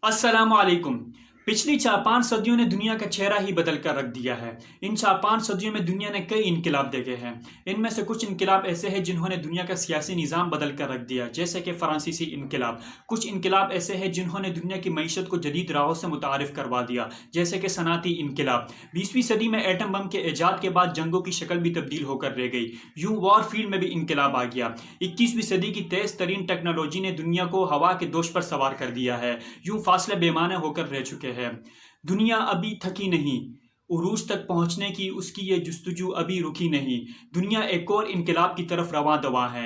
अस्सलाम वालेकुम। पिछली 4-5 सदियों ने दुनिया का चेहरा ही बदल कर रख दिया है। इन 4-5 सदियों में दुनिया ने कई इनकलाब देखे हैं। इनमें से कुछ इनकलाब ऐसे हैं जिन्होंने दुनिया का सियासी निज़ाम बदल कर रख दिया, जैसे कि फ़्रांसीसी इनकलाब। कुछ इनकलाब ऐसे हैं जिन्होंने दुनिया की मईशत को जदीद राहों से मुतारिफ करवा दिया, जैसे कि सनाती इनकलाब। 20वीं सदी में एटम बम के ईजाद के बाद जंगों की शक्ल भी तब्दील होकर रह गई। यूं वॉर फील्ड में भी इनकलाब आ गया। 21वीं सदी की तेज़ तरीन टेक्नोलॉजी ने दुनिया को हवा के दोष पर सवार कर दिया है। यूं फासले बेमाने होकर रह चुके हैं। दुनिया अभी थकी नहीं, उरूज तक पहुंचने की उसकी ये जुस्तजू अभी रुकी नहीं। दुनिया एक और इनकलाब की तरफ रवां दवा है।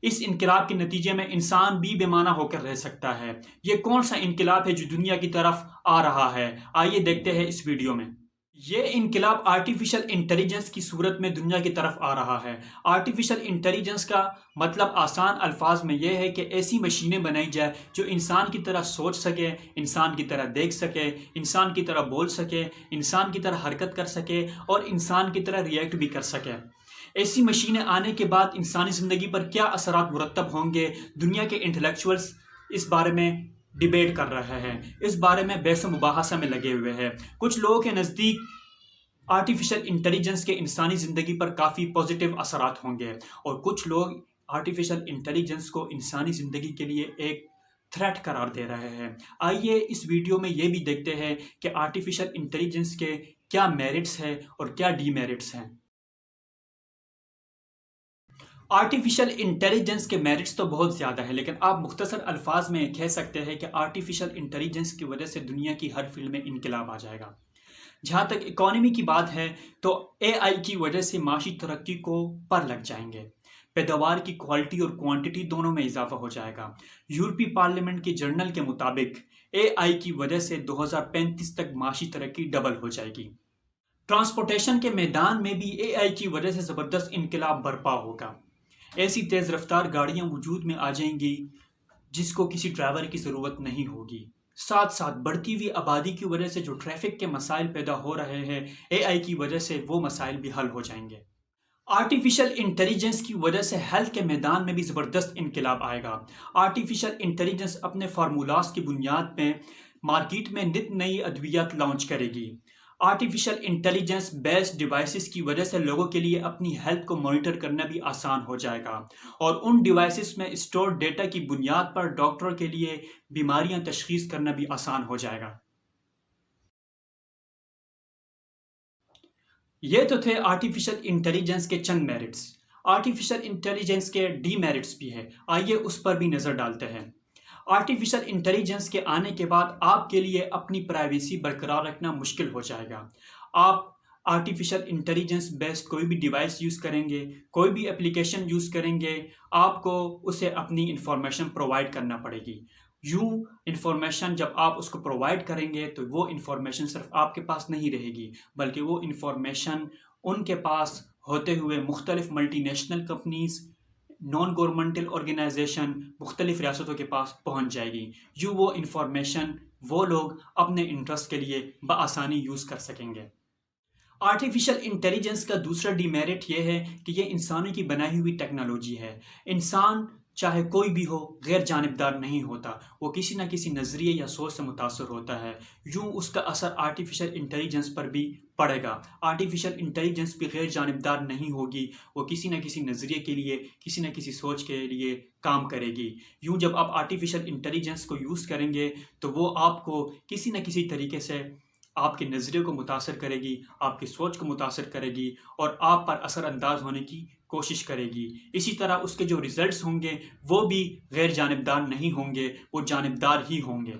इस इनकलाब के नतीजे में इंसान भी बेमाना होकर रह सकता है। ये कौन सा इनकलाब है जो दुनिया की तरफ आ रहा है? आइए देखते हैं इस वीडियो में। ये इनकलाब आर्टिफिशियल इंटेलिजेंस की सूरत में दुनिया की तरफ आ रहा है। आर्टिफिशियल इंटेलिजेंस का मतलब आसान अल्फाज में यह है कि ऐसी मशीनें बनाई जाए जो इंसान की तरह सोच सके, इंसान की तरह देख सके, इंसान की तरह बोल सके, इंसान की तरह हरकत कर सके और इंसान की तरह रिएक्ट भी कर सके। ऐसी मशीनें आने के बाद इंसानी ज़िंदगी पर क्या असरात मुरतब होंगे, दुनिया के इंटेलेक्चुअल्स इस बारे में डिबेट कर रहे हैं, इस बारे में बहस मुबाहसा में लगे हुए हैं। कुछ लोगों के नज़दीक आर्टिफिशियल इंटेलिजेंस के इंसानी ज़िंदगी पर काफ़ी पॉजिटिव असरात होंगे और कुछ लोग आर्टिफिशियल इंटेलिजेंस को इंसानी ज़िंदगी के लिए एक थ्रेट करार दे रहे हैं। आइए इस वीडियो में ये भी देखते हैं कि आर्टिफिशियल इंटेलिजेंस के क्या मेरिट्स हैं और क्या डीमेरिट्स हैं। आर्टिफिशियल इंटेलिजेंस के मेरिट्स तो बहुत ज़्यादा है, लेकिन आप मुख्तसर अल्फाज में कह सकते हैं कि आर्टिफिशियल इंटेलिजेंस की वजह से दुनिया की हर फील्ड में इनकलाब आ जाएगा। जहाँ तक इकॉनमी की बात है तो एआई की वजह से माशी तरक्की को पर लग जाएंगे। पैदावार की क्वालिटी और क्वांटिटी दोनों में इजाफा हो जाएगा। यूरोपीय पार्लियामेंट के जर्नल के मुताबिक एआई की वजह से 2035 तक माशी तरक्की डबल हो जाएगी। ट्रांसपोर्टेशन के मैदान में भी एआई की वजह से ज़बरदस्त इनकलाब बर्पा होगा। ऐसी तेज़ रफ्तार गाड़ियाँ वजूद में आ जाएंगी जिसको किसी ड्राइवर की ज़रूरत नहीं होगी। साथ साथ बढ़ती हुई आबादी की वजह से जो ट्रैफिक के मसाइल पैदा हो रहे हैं, एआई की वजह से वो मसाइल भी हल हो जाएंगे। आर्टिफिशियल इंटेलिजेंस की वजह से हेल्थ के मैदान में भी ज़बरदस्त इनकलाब आएगा। आर्टिफिशियल इंटेलिजेंस अपने फार्मूलाज की बुनियाद पर मार्केट में नित नई अद्वियात लॉन्च करेगी। आर्टिफिशियल इंटेलिजेंस बेस्ड डिवाइसेस की वजह से लोगों के लिए अपनी हेल्थ को मॉनिटर करना भी आसान हो जाएगा और उन डिवाइसेस में स्टोर डेटा की बुनियाद पर डॉक्टरों के लिए बीमारियां तशखीस करना भी आसान हो जाएगा। ये तो थे आर्टिफिशियल इंटेलिजेंस के चंद मेरिट्स। आर्टिफिशियल इंटेलिजेंस के डीमेरिट्स भी है, आइए उस पर भी नज़र डालते हैं। आर्टिफिशियल इंटेलिजेंस के आने के बाद आपके लिए अपनी प्राइवेसी बरकरार रखना मुश्किल हो जाएगा। आप आर्टिफिशियल इंटेलिजेंस बेस्ड कोई भी डिवाइस यूज़ करेंगे, कोई भी एप्लीकेशन यूज़ करेंगे, आपको उसे अपनी इंफॉर्मेशन प्रोवाइड करना पड़ेगी। यूँ इंफॉर्मेशन जब आप उसको प्रोवाइड करेंगे तो वो इंफॉर्मेशन सिर्फ आपके पास नहीं रहेगी, बल्कि वो इंफॉर्मेशन उनके पास होते हुए मुख्तलिफ multinational companies, non governmental organisation, मुख्तलिफ रियासतों के पास पहुंच जाएगी। यूँ वो इंफॉर्मेशन वो लोग अपने इंटरेस्ट के लिए बआसानी यूज़ कर सकेंगे। आर्टिफिशियल इंटेलिजेंस का दूसरा डिमेरिट ये है कि ये इंसानों की बनाई हुई टेक्नोलॉजी है। इंसान चाहे कोई भी हो गैर जानिबदार नहीं होता, वो किसी न किसी नज़रिए या सोच से मुतासर होता है। यूँ उसका असर आर्टिफिशियल इंटेलिजेंस पर भी पड़ेगा। आर्टिफिशियल इंटेलिजेंस भी गैर जानिबदार नहीं होगी, वो किसी न किसी नज़रिए के लिए, किसी न किसी सोच के लिए काम करेगी। यूँ जब आप आर्टिफिशियल इंटेलिजेंस को यूज़ करेंगे तो वो आपको किसी न किसी तरीके से आपके नज़रिए को मुतासर करेगी, आपकी सोच को मुतासर करेगी और आप पर असरअंदाज होने की कोशिश करेगी। इसी तरह उसके जो रिज़ल्ट्स होंगे वो भी गैर जानिबदार नहीं होंगे, वो जानिबदार ही होंगे।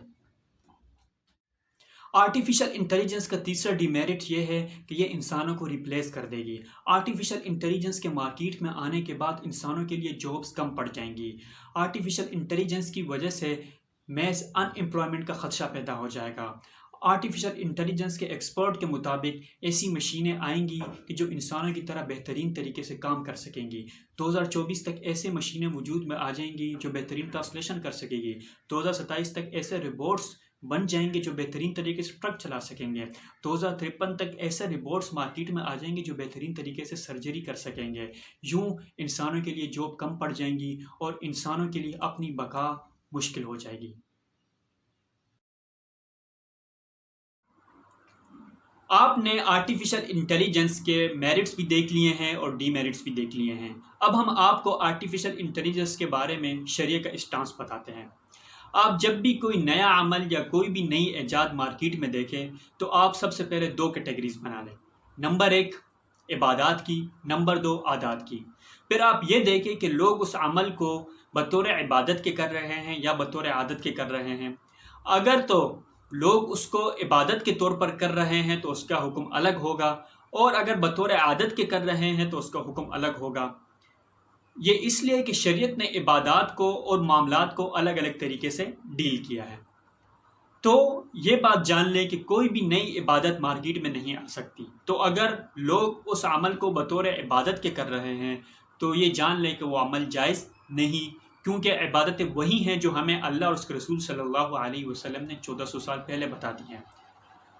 आर्टिफिशियल इंटेलिजेंस का तीसरा डिमेरिट ये है कि ये इंसानों को रिप्लेस कर देगी। आर्टिफिशियल इंटेलिजेंस के मार्केट में आने के बाद इंसानों के लिए जॉब्स कम पड़ जाएंगी। आर्टिफिशियल इंटेलिजेंस की वजह से मैस अनएम्प्लॉयमेंट का खदशा पैदा हो जाएगा। आर्टिफिशियल इंटेलिजेंस के एक्सपर्ट के मुताबिक ऐसी मशीनें आएंगी कि जो इंसानों की तरह बेहतरीन तरीके से काम कर सकेंगी। 2024 तक ऐसे मशीनें वजूद में आ जाएंगी जो बेहतरीन ट्रांसलेशन कर सकेगी। 2027 तक ऐसे रोबोट्स बन जाएंगे जो बेहतरीन तरीके से ट्रक चला सकेंगे। 2053 तक ऐसे रोबोट्स मार्केट में आ जाएंगे जो बेहतरीन तरीके से सर्जरी कर सकेंगे। यूँ इंसानों के लिए जॉब कम पड़ जाएंगी और इंसानों के लिए अपनी बका मुश्किल हो जाएगी। آپ نے آرٹیفیشل انٹیلیجنس کے میرٹس بھی دیکھ لیے ہیں اور ڈی میرٹس بھی دیکھ لیے ہیں۔ اب ہم آپ کو آرٹیفیشل انٹیلیجنس کے بارے میں شریعہ کا اسٹانس بتاتے ہیں۔ آپ جب بھی کوئی نیا عمل یا کوئی بھی نئی ایجاد مارکیٹ میں دیکھیں تو آپ سب سے پہلے 2 کیٹیگریز بنا لیں۔ نمبر 1 عبادات کی، نمبر 2 عادات کی۔ پھر آپ یہ دیکھیں کہ لوگ اس عمل کو بطور عبادت کے کر رہے ہیں یا بطور عادت کے کر رہے ہیں۔ اگر تو لوگ اس کو عبادت کے طور پر کر رہے ہیں تو اس کا حکم الگ ہوگا، اور اگر بطور عادت کے کر رہے ہیں تو اس کا حکم الگ ہوگا۔ یہ اس لیے کہ شریعت نے عبادات کو اور معاملات کو الگ الگ طریقے سے ڈیل کیا ہے۔ تو یہ بات جان لیں کہ کوئی بھی نئی عبادت مارکیٹ میں نہیں آ سکتی۔ تو اگر لوگ اس عمل کو بطور عبادت کے کر رہے ہیں تو یہ جان لیں کہ وہ عمل جائز نہیں، کیونکہ عبادتیں وہی ہیں جو ہمیں اللہ اور اس کے رسول صلی اللہ علیہ وسلم نے 1400 سال پہلے بتا دی ہیں۔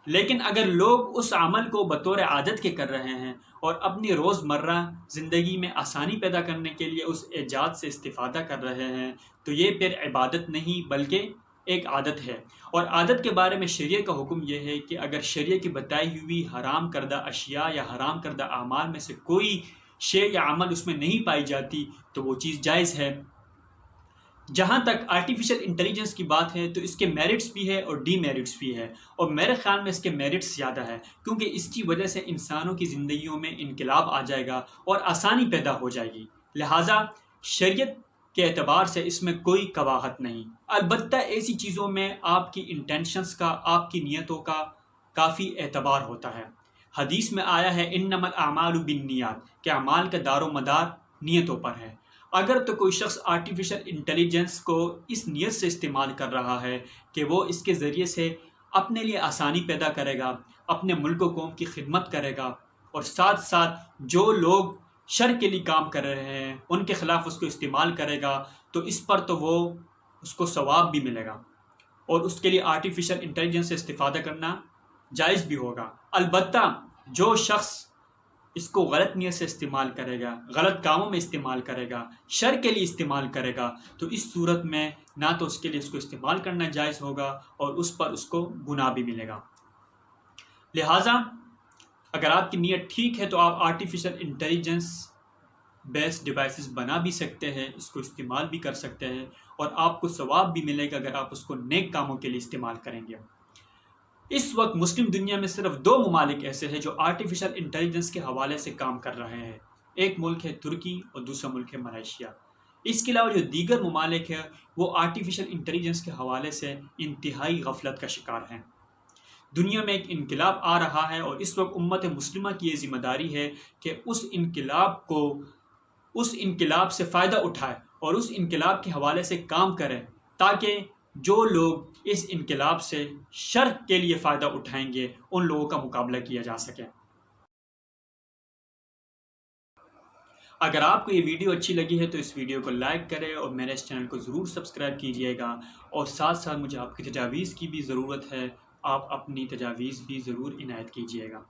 لیکن اگر لوگ اس عمل کو بطور عادت کے کر رہے ہیں اور اپنی روزمرہ زندگی میں آسانی پیدا کرنے کے لیے اس ایجاد سے استفادہ کر رہے ہیں تو یہ پھر عبادت نہیں بلکہ ایک عادت ہے۔ اور عادت کے بارے میں شریعہ کا حکم یہ ہے کہ اگر شریعہ کی بتائی ہوئی حرام کردہ اشیاء یا حرام کردہ اعمال میں سے کوئی شے یا عمل اس میں نہیں پائی جاتی تو وہ چیز جائز ہے۔ جہاں تک آرٹیفیشل انٹیلیجنس کی بات ہے تو اس کے میرٹس بھی ہے اور ڈی میرٹس بھی ہے، اور میرے خیال میں اس کے میرٹس زیادہ ہے، کیونکہ اس کی وجہ سے انسانوں کی زندگیوں میں انقلاب آ جائے گا اور آسانی پیدا ہو جائے گی۔ لہٰذا شریعت کے اعتبار سے اس میں کوئی قباحت نہیں۔ البتہ ایسی چیزوں میں آپ کی انٹینشنز کا، آپ کی نیتوں کا کافی اعتبار ہوتا ہے۔ حدیث میں آیا ہے انما الاعمال بالنیات، کہ اعمال کا دار و مدار نیتوں پر ہے۔ اگر تو کوئی شخص آرٹیفیشل انٹیلیجنس کو اس نیت سے استعمال کر رہا ہے کہ وہ اس کے ذریعے سے اپنے لیے آسانی پیدا کرے گا، اپنے ملک و قوم کی خدمت کرے گا، اور ساتھ ساتھ جو لوگ شر کے لیے کام کر رہے ہیں ان کے خلاف اس کو استعمال کرے گا، تو اس پر تو وہ اس کو ثواب بھی ملے گا، اور اس کے لیے آرٹیفیشل انٹیلیجنس سے استفادہ کرنا جائز بھی ہوگا۔ البتہ جو شخص اس کو غلط نیت سے استعمال کرے گا، غلط کاموں میں استعمال کرے گا، شر کے لیے استعمال کرے گا، تو اس صورت میں نہ تو اس کے لیے اس کو استعمال کرنا جائز ہوگا اور اس پر اس کو گناہ بھی ملے گا۔ لہٰذا اگر آپ کی نیت ٹھیک ہے تو آپ آرٹیفیشل انٹیلیجنس بیسڈ ڈیوائسز بنا بھی سکتے ہیں، اس کو استعمال بھی کر سکتے ہیں، اور آپ کو ثواب بھی ملے گا اگر آپ اس کو نیک کاموں کے لیے استعمال کریں گے۔ اس وقت مسلم دنیا میں صرف 2 ممالک ایسے ہیں جو آرٹیفیشل انٹیلیجنس کے حوالے سے کام کر رہے ہیں۔ ایک ملک ہے ترکی اور دوسرا ملک ہے ملائیشیا۔ اس کے علاوہ جو دیگر ممالک ہیں وہ آرٹیفیشل انٹیلیجنس کے حوالے سے انتہائی غفلت کا شکار ہیں۔ دنیا میں ایک انقلاب آ رہا ہے، اور اس وقت امت مسلمہ کی یہ ذمہ داری ہے کہ اس انقلاب سے فائدہ اٹھائے اور اس انقلاب کے حوالے سے کام کرے، تاکہ جو لوگ اس انقلاب سے شر کے لیے فائدہ اٹھائیں گے ان لوگوں کا مقابلہ کیا جا سکے۔ اگر آپ کو یہ ویڈیو اچھی لگی ہے تو اس ویڈیو کو لائک کریں اور میرے اس چینل کو ضرور سبسکرائب کیجیے گا، اور ساتھ ساتھ مجھے آپ کی تجاویز کی بھی ضرورت ہے، آپ اپنی تجاویز بھی ضرور عنایت کیجیے گا۔